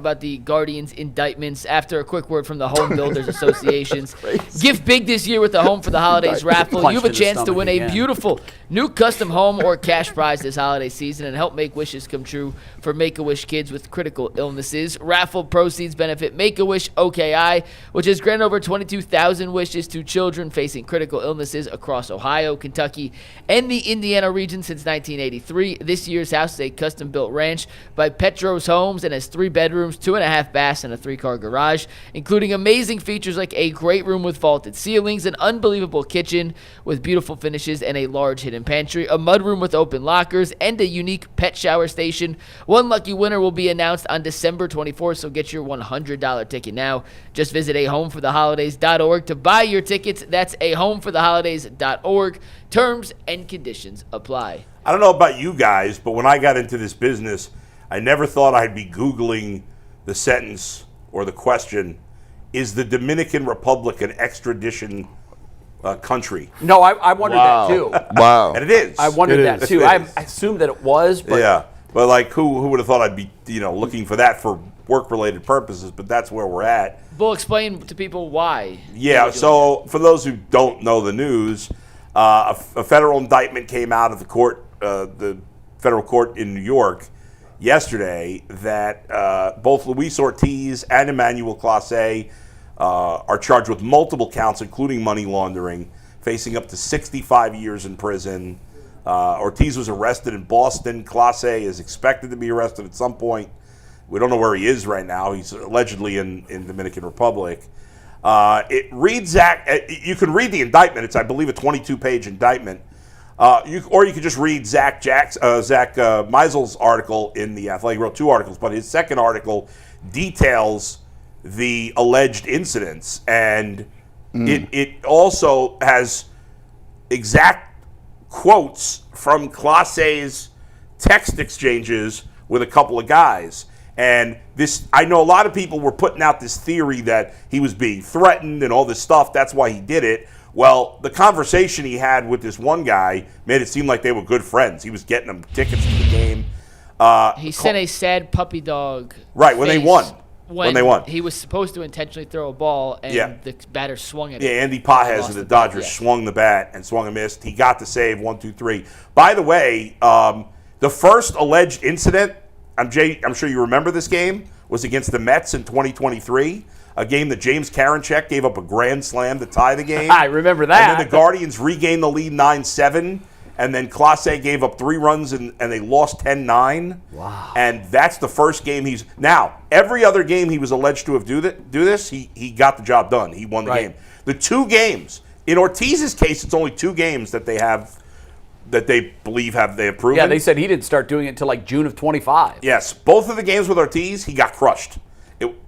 about the Guardians indictments after a quick word from the Home Builders Associations. Gift big this year with the Home for the Holidays raffle. You have a chance to win a beautiful new custom home or cash prize this holiday season and help make wishes come true for Make-A-Wish kids with critical illnesses. Raffle proceeds benefit Make-A-Wish OKI, which has granted over 22,000 wishes to children facing critical illnesses across Ohio, Kentucky, and the Indiana region since 1983. This year's house is a custom-built ranch by Petros Homes and has 3 bedrooms, 2.5 baths, and a 3-car garage, including amazing features like a great room with vaulted ceilings, an unbelievable kitchen with beautiful finishes, and a large hidden pantry, a mudroom with open lockers, and a unique pet shower station. One lucky winner will be announced on December 24th, so get your $100 ticket now. Just visit ahomefortheholidays.org to buy your tickets. That's ahomefortheholidays.org. Terms and conditions apply. I don't know about you guys, but when I got into this business, I never thought I'd be Googling the sentence or the question, is the Dominican Republic an extradition country? No, I wondered that too. Wow. And it is. I wondered that too. I assumed that it was, but yeah. But like, who would have thought I'd be, looking for that for work-related purposes? But that's where we're at. We'll explain to people why. Yeah. So for those who don't know the news, a federal indictment came out of the federal court in New York yesterday that both Luis Ortiz and Emmanuel Clase are charged with multiple counts, including money laundering, facing up to 65 years in prison. Ortiz was arrested in Boston. Clase is expected to be arrested at some point. We don't know where he is right now. He's allegedly in Dominican Republic. It reads Zach. You can read the indictment. It's, I believe, a 22-page indictment. Or you could just read Zach Meisel's article in The Athletic. He wrote 2 articles, but his second article details the alleged incidents, and it also has exact quotes from Clase's text exchanges with a couple of guys. And this, I know a lot of people were putting out this theory that he was being threatened and all this stuff. That's why he did it. Well, the conversation he had with this one guy made it seem like they were good friends. He was getting them tickets to the game. He sent a sad puppy dog. Right, when they won. When they won. He was supposed to intentionally throw a ball, and the batter swung at him. Yeah, Andy Pajes of the Dodgers swung the bat and swung and missed. He got the save, 1, 2, 3. By the way, the first alleged incident, I'm sure you remember this game, was against the Mets in 2023. A game that James Karinchak gave up a grand slam to tie the game. I remember that. And then the Guardians regained the lead 9-7, and then Clase gave up 3 runs, and they lost 10-9. Wow. And that's the first game he's... Now, every other game he was alleged to have do this, he got the job done. He won the game. The 2 games, in Ortiz's case, it's only 2 games that they have, that they believe they have proven. Yeah, they said he didn't start doing it until like June of 25. Yes, both of the games with Ortiz, he got crushed.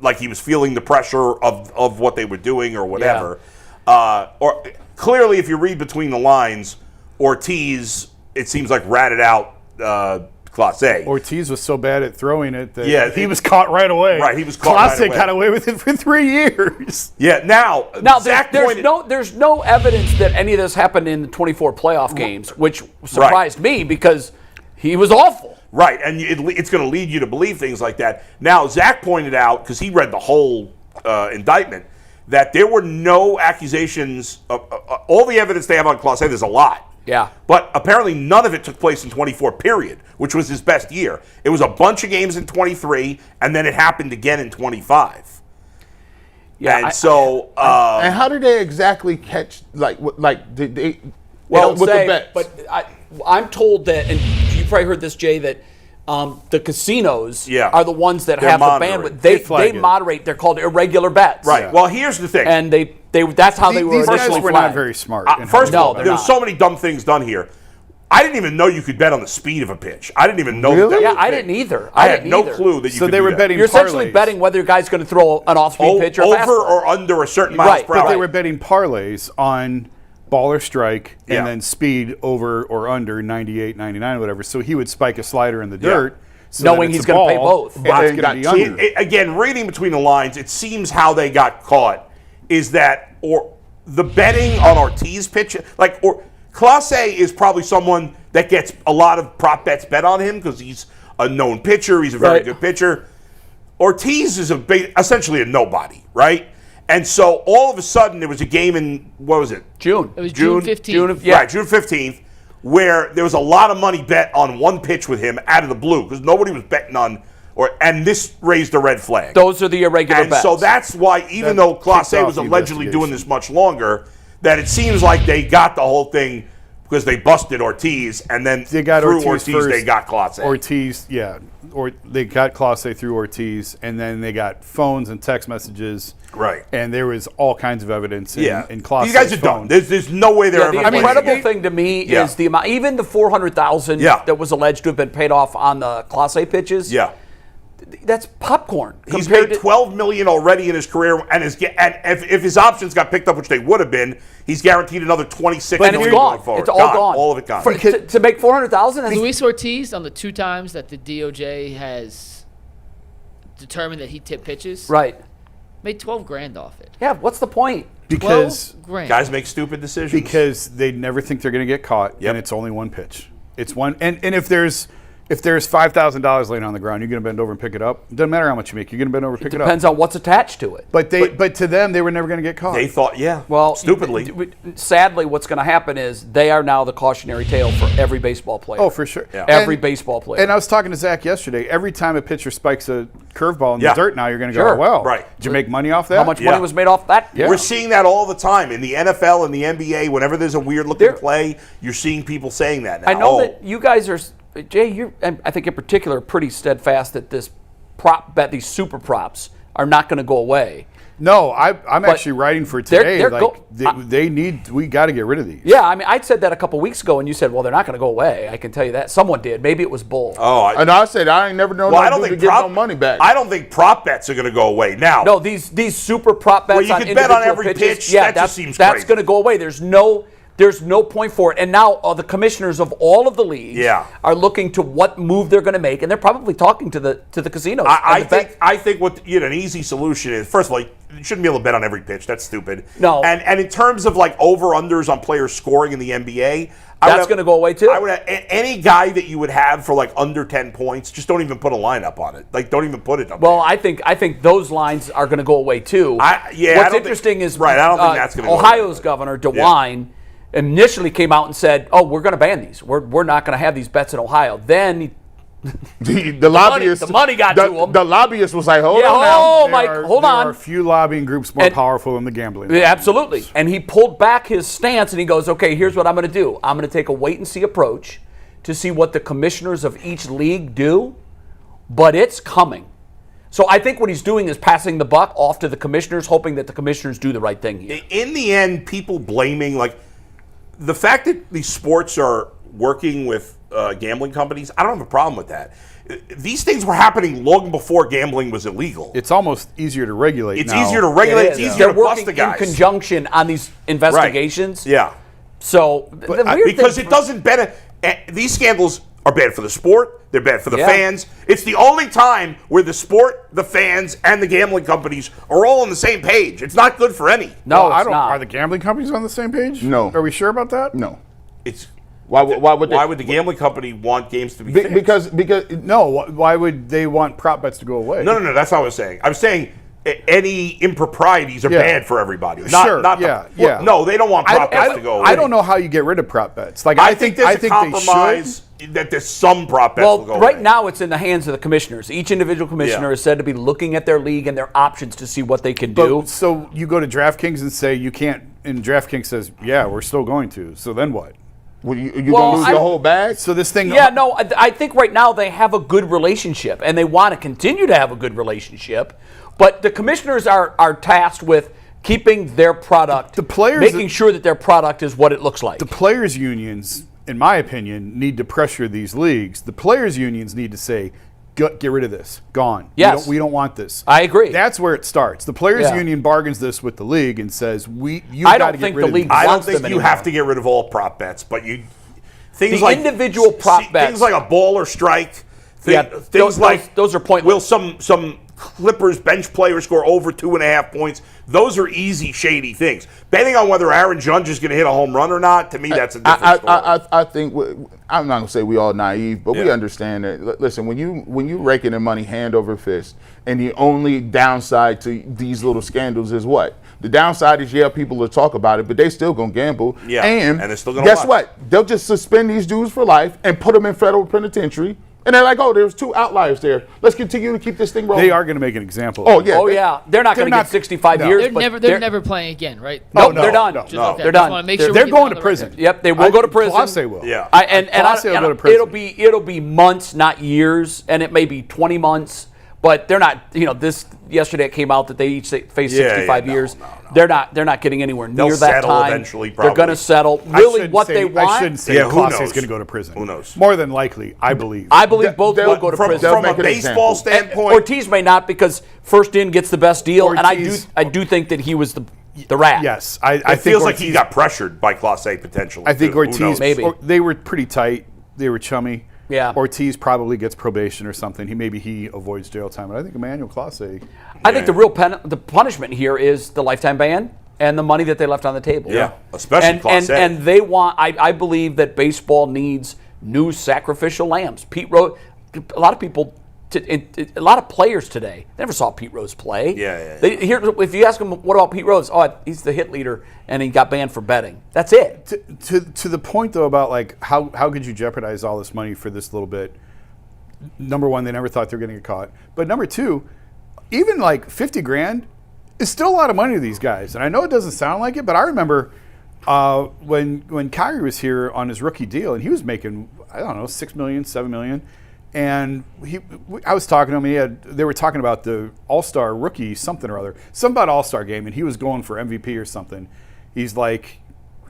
Like he was feeling the pressure of what they were doing or whatever. Or clearly, if you read between the lines, Ortiz, it seems like ratted out Clase. Ortiz was so bad at throwing it that he was caught right away. Right, he was caught right away. Clase got away with it for 3 years. Yeah, now there's no evidence that any of this happened in the 24 playoff games, which surprised me because he was awful. Right, and it's going to lead you to believe things like that. Now, Zach pointed out, because he read the whole indictment, that there were no accusations. All the evidence they have on Clase, there's a lot. Yeah. But apparently none of it took place in 24, period, which was his best year. It was a bunch of games in 23, and then it happened again in 25. Yeah, and and how did they exactly catch, did they... Well, with the bets? But I'm told that, and you probably heard this, Jay, that the casinos are the ones that have the bandwidth. They moderate. They're called irregular bets. Right. Yeah. Well, here's the thing. And that's how they were These initially guys were flagged. not very smart. First of all, there's so many dumb things done here. I didn't even know you could bet on the speed of a pitch. I didn't even know that. Yeah, I didn't either. I had no clue that you could do that. So they were betting You're essentially betting whether a guy's going to throw an off-speed pitch or over or under a certain miles per hour. But they were betting parlays on ball or strike, and then speed over or under 98, 99, whatever. So he would spike a slider in the dirt, knowing he's going to pay both. And it's going to be under. Again, reading between the lines, it seems how they got caught is that, or the betting on Ortiz pitch, or Clase is probably someone that gets a lot of prop bets bet on him because he's a known pitcher. He's a very good pitcher. Ortiz is essentially a nobody, right? And so all of a sudden there was a game in, what was it? June. It was June 15th. Right, June 15th, where there was a lot of money bet on one pitch with him out of the blue because nobody was betting on, and this raised a red flag. Those are the irregular bets. So that's why, even though Clase was allegedly doing this much longer, that it seems like they got the whole thing because they busted Ortiz, and then they got through Ortiz Ortiz they got Clase. Ortiz, yeah. Or they got Clase through Ortiz, and then they got phones and text messages. Right. And there was all kinds of evidence in Clase's These guys are phone. dumb. There's no way they're ever the incredible thing to me is the amount, even the $400,000 that was alleged to have been paid off on the Clase pitches. Yeah. That's popcorn. He's made $12 million already in his career, and if his options got picked up, which they would have been, he's guaranteed another $26 million going forward. It's all gone. All of it gone. To make $400,000. Luis Ortiz, on the 2 times that the DOJ has determined that he tipped pitches, right, made $12,000 off it. Yeah, what's the point? Because guys make stupid decisions. Because they never think they're going to get caught, and it's only one pitch. It's one, and if there's $5,000 laying on the ground, you're going to bend over and pick it up. It doesn't matter how much you make. You're going to bend over and pick it up. Depends on what's attached to it. But to them, they were never going to get caught. They thought, well, stupidly. Sadly, what's going to happen is they are now the cautionary tale for every baseball player. Oh, for sure. Yeah. Every baseball player. And I was talking to Zach yesterday. Every time a pitcher spikes a curveball in the dirt now, you're going to go, well, did you make money off that? How much money was made off that? Yeah. We're seeing that all the time in the NFL and the NBA. Whenever there's a weird-looking play, you're seeing people saying that now. I know that you guys are, Jay, you, I think in particular, are pretty steadfast that this prop bet, these super props, are not going to go away. No, I'm actually writing for today. We got to get rid of these. Yeah, I mean, I said that a couple weeks ago, and you said, well, they're not going to go away. I can tell you that. Someone did. Maybe it was Bull. Oh, I said I ain't never known to get no money back. I don't think prop bets are going to go away now. No, these super prop bets you can bet on every pitch. Yeah, that just seems that's going to go away. There's no point for it. And now the commissioners of all of the leagues are looking to what move they're going to make, and they're probably talking to the casinos. I think what an easy solution is, first of all, you shouldn't be able to bet on every pitch. That's stupid. No. And in terms of like over-unders on players scoring in the NBA, that's going to go away too. I would have, any guy that you would have for like under 10 points, just don't even put a lineup on it. Like, don't even put it up. Well, I think those lines are going to go away too. What's interesting is I don't think that's going to go Ohio's governor DeWine initially came out and said, "Oh, we're going to ban these. We're not going to have these bets in Ohio." Then the lobbyists, the money got to them. The lobbyist was like, "Hold on, now. Mike, hold on." There are a few lobbying groups more powerful than the gambling. Yeah, absolutely. And he pulled back his stance and he goes, "Okay, here's what I'm going to do. I'm going to take a wait and see approach to see what the commissioners of each league do, but it's coming." So I think what he's doing is passing the buck off to the commissioners, hoping that the commissioners do the right thing here. In the end, people blaming the fact that these sports are working with gambling companies, I don't have a problem with that. These things were happening long before gambling was illegal. It's almost easier to regulate. It's easier to regulate. It's easier to bust the guys. They're working in conjunction on these investigations. Right. Yeah. So because it doesn't benefit. These scandals are bad for the sport. They're bad for the fans. It's the only time where the sport, the fans, and the gambling companies are all on the same page. It's not good for any. No, I don't. not. Are the gambling companies on the same page? No. Are we sure about that? No. It's why would the gambling company want games to be fixed? Because no. Why would they want prop bets to go away? No. That's not what I was saying. I was saying any improprieties are bad for everybody. No, they don't want prop bets to go away. I don't know how you get rid of prop bets. Like I think there's a compromise that there's some prop bets will go right away. now it's in the hands of the commissioners. Each individual commissioner is said to be looking at their league and their options to see what they can do. So you go to DraftKings and say you can't, and DraftKings says, yeah, we're still going to. So then what? Well, you going to lose the whole bag? So this thing... Yeah, no, I think right now they have a good relationship, and they want to continue to have a good relationship, but the commissioners are tasked with keeping their product, making sure that their product is what it looks like. The players' unions, in my opinion, need to pressure these leagues. The players' unions need to say, get rid of this. Gone. Yes. We don't want this. I agree. That's where it starts. The players' union bargains this with the league and says, I don't think the league I don't wants think them you anymore. have to get rid of all prop bets, but things the like individual prop bets. Things like a ball or strike. Things those are pointless. Will some Clippers bench players score over 2.5 points. Those are easy, shady things. Betting on whether Aaron Judge is going to hit a home run or not, to me, that's a different story. I think I'm not going to say we all naive, but we understand that. Listen, when you raking in money hand over fist, and the only downside to these little scandals is what? The downside is, people will talk about it, but they still going to gamble. Yeah, and they're still going to guess what? They'll just suspend these dudes for life and put them in federal penitentiary. And they're like, oh, there's 2 outliers there. Let's continue to keep this thing rolling. They are going to make an example. Oh, yeah. Oh, yeah. They're not going to get 65 years. They're never playing again, right? No, they're done. No. Okay, They're done. Just make sure They're we get going on to the prison. record. Yep, they will go to prison. Clase will. Yeah. Clase will go to prison. It'll be months, not years, and it may be 20 months. But they're not. Yesterday it came out that they each face 65 years. No. They're not getting anywhere near They'll that settle time. eventually, They're probably. going to settle. Really, what they want. I shouldn't say who Clase is knows? going to go to prison. Who knows? More than likely, I believe. I believe both will go to From prison. a make an baseball example. standpoint, Ortiz may not, because first in gets the best deal, Ortiz- and I do think that he was the rat. Yes, I it think feels like Ortiz, he got pressured by Clase potentially. I think too. Who knows? Ortiz. Maybe. They were pretty tight. They were chummy. Yeah. Ortiz probably gets probation or something. He avoids jail time. But I think Emmanuel Clase. I think the real the punishment here is the lifetime ban and the money that they left on the table. Yeah, especially Clase. And they want. I believe that baseball needs new sacrificial lambs. Pete Rose. A lot of people. A lot of players today never saw Pete Rose play. Yeah. If you ask them, what about Pete Rose? Oh, he's the hit leader, and he got banned for betting. That's it. To the point though about like how could you jeopardize all this money for this little bit? Number one, they never thought they were going to get caught. But number two, even like 50 grand is still a lot of money to these guys. And I know it doesn't sound like it, but I remember when Kyrie was here on his rookie deal, and he was making, I don't know, $6 million, $7 million. And I was talking to him. They were talking about the All-Star rookie something or other, something about All-Star game, and he was going for MVP or something. He's like,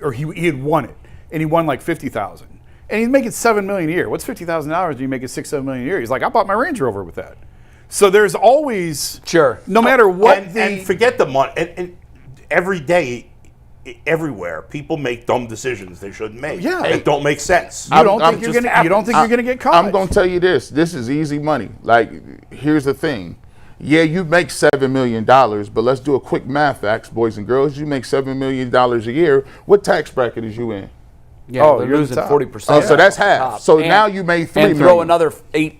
or he had won it, and he won like $50,000, and he's making $7 million a year. What's $50,000 when you make it $6-7 million a year? He's like, I bought my Range Rover with that. So there's always no matter what and forget the money. And every day. Everywhere, people make dumb decisions they shouldn't make. Yeah. That don't make sense. You don't think you're going to get caught. I'm going to tell you this. This is easy money. Like, here's the thing. Yeah, you make $7 million, but let's do a quick math facts, boys and girls. You make $7 million a year. What tax bracket is you in? Yeah, you're you're losing the top. 40%. Oh, so that's half. Top. So And- now you made $3 and million. throw another 8%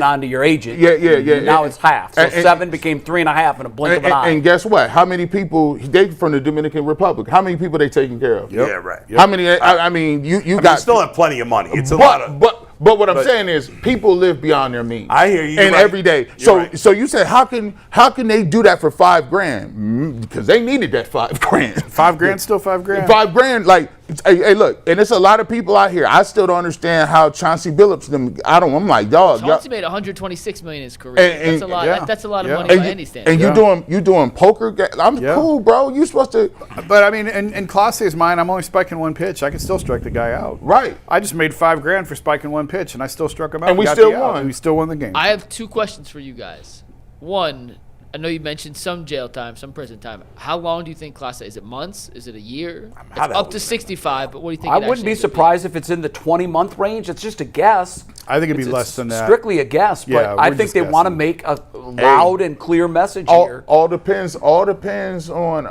onto your agent. Yeah. Now it's half. So And- 7 became 3.5 in a blink of an eye. And guess what? How many people, they from the Dominican Republic, how many people they taking care of? Yeah, right. How many, I mean, you I got. still have plenty of money. It's a lot of. But what I'm saying is, people live beyond their means. I hear you. And You're right. every day. You're right. So you said, how can they do that for $5,000? Because they needed that $5,000. $5,000 still $5,000. $5,000, like, hey, look, and it's a lot of people out here. I still don't understand how Chauncey Billups. I'm like, dog. Chauncey made $126 million in his career. And- That's a lot. yeah. That's a lot of Yeah. money by any standard. And you doing poker? I'm cool, bro. You supposed to. But I mean, in Clase's mind, I'm only spiking one pitch. I can still strike the guy out. Right. I just made $5,000 for spiking one pitch, and I still struck him out. And we got still the out, won. and we still won the game. I have 2 questions for you guys. One, I know you mentioned some jail time, some prison time. How long do you think Clase? Is it months? Is it a year? It's how the up hell to is it? 65, but what do you think? I it wouldn't actually be ends up being? surprised if it's in the 20-month range. It's just a guess. I think it'd be It's less than that. Strictly a guess, but Yeah, I we're think just they want to guessing. make a loud and clear message here. All depends on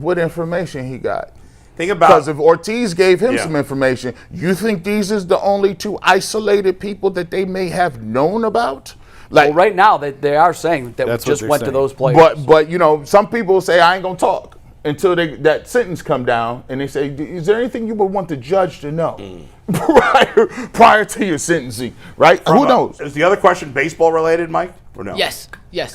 what information he got. Think about. Because if Ortiz gave him Yeah. some information, you think these is the only 2 isolated people that they may have known about? Like, Well, right now they are saying that we That's what just they're went to saying. those players. but some people say I ain't gonna talk until that sentence come down, and they say, is there anything you would want the judge to know prior to your sentencing? Right? Who knows? Is the other question baseball related, Mike? Or no? Yes. Yeah,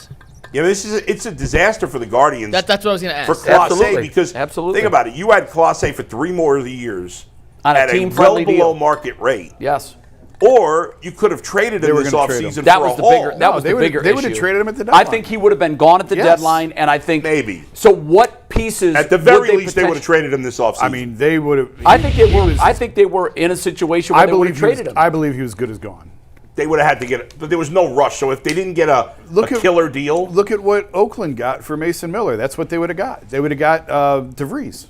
it's a disaster for the Guardians. That's what I was going to for ask. Clase Absolutely. because Absolutely. think about it. You had Clase for 3 more years On a at a well team-friendly below deal. market rate. Yes. Or you could have traded him were this gonna trade him. offseason That for was a the haul. bigger. That was they the would've- bigger they would've issue. traded him at the I deadline. think he would have been gone at the Yes. deadline, and I think Maybe. So what pieces? At the would very they least, they would have traded him this offseason. I mean, they would have. I think they were. I think they were in a situation where I they would believe have traded him. I believe he was good as gone. they would have had to get it. But there was no rush. So if they didn't get a killer deal. Look at what Oakland got for Mason Miller. That's what they would have got. They would have got DeVries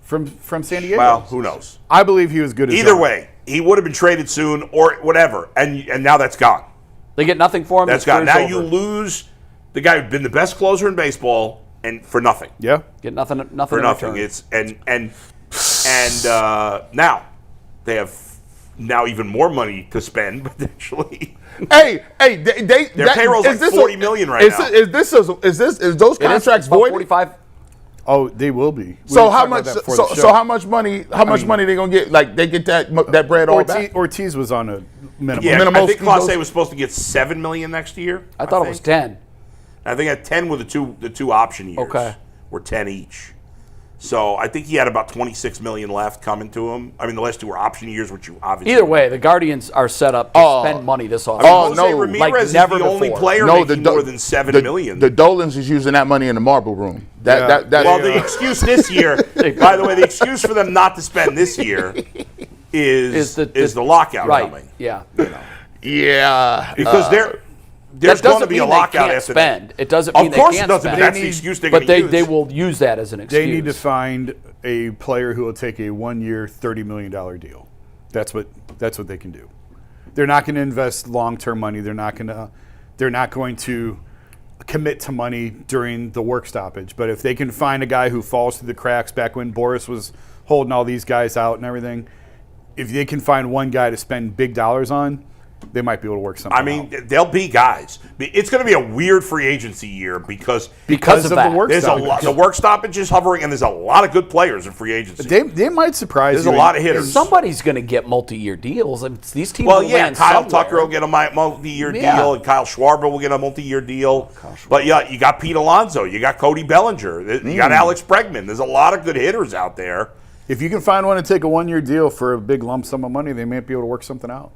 from San Diego. Well, who knows? I believe he was good as Either gone. way, he would have been traded soon or whatever. And now that's gone. They get nothing for him. That's his gone. Now career's you over. lose The guy who'd been the best closer in baseball, and for nothing. Yeah. Get nothing For in nothing. return. It's now they have even more money to spend potentially. Hey, Their payroll's like $40 million right now. Is those contracts about void? 45. Oh, they will be. So how much? So how much money? How much money they gonna get? Like they get that bread all back? Ortiz was on a minimum. Yeah, Minimal I think scheme Clase goes- was supposed to get $7 million next year. I thought it was 10. I think at 10 with the two option years. Okay. Were 10 each. So I think he had about $26 million left coming to him. I mean, the last two were option years, which you obviously. Either way, the Guardians are set up to spend money this offseason. Jose no, Ramirez like is never the only before. player making more than $7 million. The Dolans is using that money in the marble room. The excuse this year, by the way, the excuse for them not to spend this year is the lockout right. coming. Yeah. yeah. Because there's going to be a lockout after after spend. that. It doesn't mean Of course they it can't doesn't, spend. but that's the excuse they're going But to use. they will use that as an excuse. They need to find a player who will take a 1 year, $30 million deal. That's what they can do. They're not going to invest long-term money. They're not going to commit to money during the work stoppage. But if they can find a guy who falls through the cracks back when Boris was holding all these guys out and everything, if they can find one guy to spend big dollars on, they might be able to work something out. There'll be guys. It's going to be a weird free agency year because of the that. work there's stoppage. the work stoppage is hovering, and there's a lot of good players in free agency. They might surprise There's you. a lot of hitters. Somebody's going to get multi-year deals. I mean, these teams Well, will yeah, land Kyle somewhere. Tucker will get a multi-year Yeah. deal, and Kyle Schwarber will get a multi-year deal. But yeah, you got Pete Alonso, you got Cody Bellinger, you got Alex Bregman. There's a lot of good hitters out there. If you can find one to take a 1 year deal for a big lump sum of money, they might be able to work something out.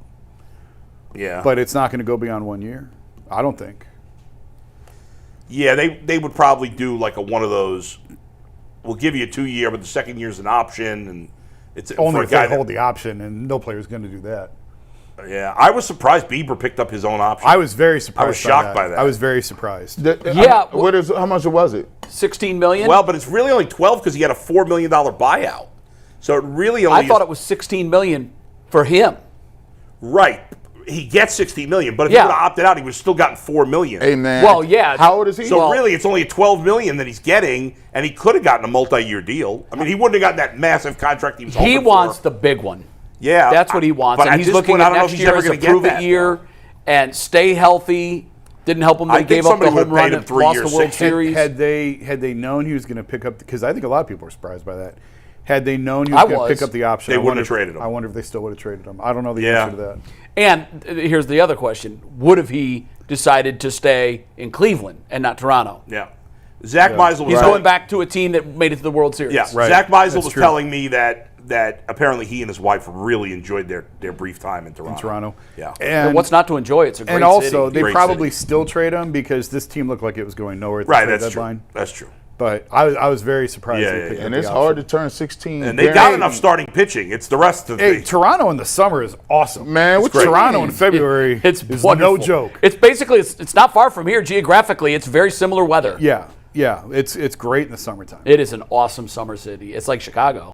Yeah, But it's not going to go beyond 1 year, I don't think. yeah, they would probably do like one of those. We'll give you a 2 year, but the second year's an option, and it's Only for a if guy they hold the option, and no player's going to do that. Yeah, I was surprised Bieber picked up his own option. I was very surprised. I was shocked by that. I was very surprised. How much was it? $16 million? Well, but it's really only 12 because he had a $4 million buyout. So it really only. I thought it was $16 million for him. Right. He gets $16 million, but if Yeah. he would have opted out, he would have still gotten $4 million. Hey man. Well, yeah. How old is he? So really, it's only a $12 million that he's getting, and he could have gotten a multi-year deal. I mean, he wouldn't have gotten that massive contract he was hoping He for. wants the big one. Yeah, That's what he wants. but And at he's this looking point, I at don't know if next he's year ever as a gonna get prove it that, year and stay healthy. Didn't help him. I They think gave up the somebody home would've paid run him and 3 lost years, the World 6. Series. Had they known he was going to pick up, because I think a lot of people were surprised by that. Had they known he I was going to was. pick up the option, They I wouldn't wonder have traded him. I wonder if they still would have traded him. I don't know the Yeah. answer to that. And here's the other question: would have he decided to stay in Cleveland and not Toronto? Yeah. Zach Meisel was He's telling- going back to a team that made it to the World Series. Yeah, Right. Zach Meisel That's was true. telling me that apparently he and his wife really enjoyed their brief time in Toronto. Yeah. And what's not to enjoy? It's a great And also, city. they Great probably city. still trade him because this team looked like it was going nowhere at the Right, trade that's deadline. true. That's true. But I was very surprised. Yeah, they yeah, picked yeah. up And the it's option. hard to turn 16. And they got guaranteed. enough starting pitching. It's the rest of the Hey, Toronto in the summer is awesome. Man, what's Toronto in February It's is wonderful. no joke. It's basically it's not far from here geographically. It's very similar weather. Yeah, it's great in the summertime. It is an awesome summer city. It's like Chicago.